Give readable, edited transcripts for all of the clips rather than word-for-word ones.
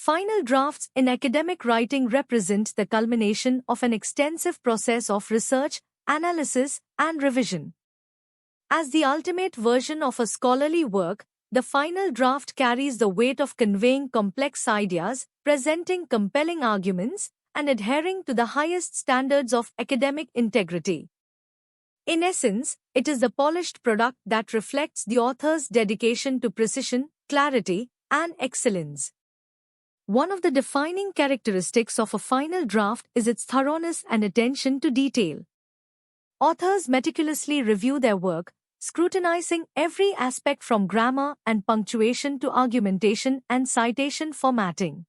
Final drafts in academic writing represent the culmination of an extensive process of research, analysis, and revision. As the ultimate version of a scholarly work, the final draft carries the weight of conveying complex ideas, presenting compelling arguments, and adhering to the highest standards of academic integrity. In essence, it is the polished product that reflects the author's dedication to precision, clarity, and excellence. One of the defining characteristics of a final draft is its thoroughness and attention to detail. Authors meticulously review their work, scrutinizing every aspect from grammar and punctuation to argumentation and citation formatting.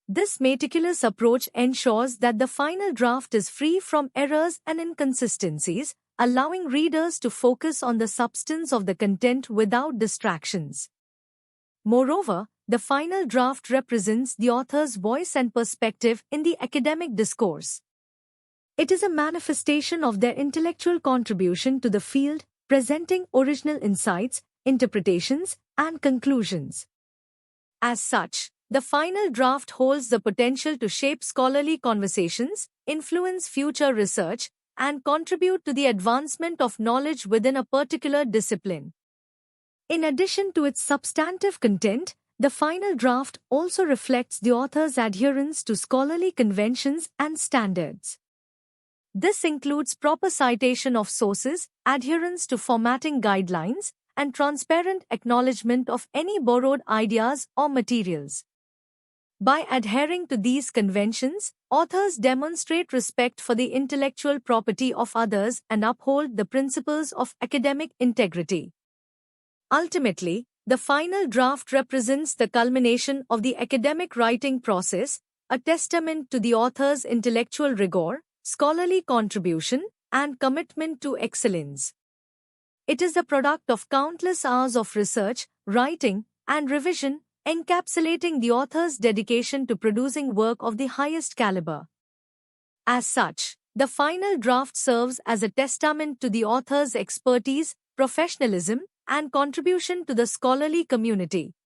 This meticulous approach ensures that the final draft is free from errors and inconsistencies, allowing readers to focus on the substance of the content without distractions. Moreover, the final draft represents the author's voice and perspective in the academic discourse. It is a manifestation of their intellectual contribution to the field, presenting original insights, interpretations, and conclusions. As such, the final draft holds the potential to shape scholarly conversations, influence future research, and contribute to the advancement of knowledge within a particular discipline. In addition to its substantive content, the final draft also reflects the author's adherence to scholarly conventions and standards. This includes proper citation of sources, adherence to formatting guidelines, and transparent acknowledgement of any borrowed ideas or materials. By adhering to these conventions, authors demonstrate respect for the intellectual property of others and uphold the principles of academic integrity. Ultimately, the final draft represents the culmination of the academic writing process, a testament to the author's intellectual rigor, scholarly contribution, and commitment to excellence. It is the product of countless hours of research, writing, and revision, encapsulating the author's dedication to producing work of the highest caliber. As such, the final draft serves as a testament to the author's expertise, professionalism, and contribution to the scholarly community.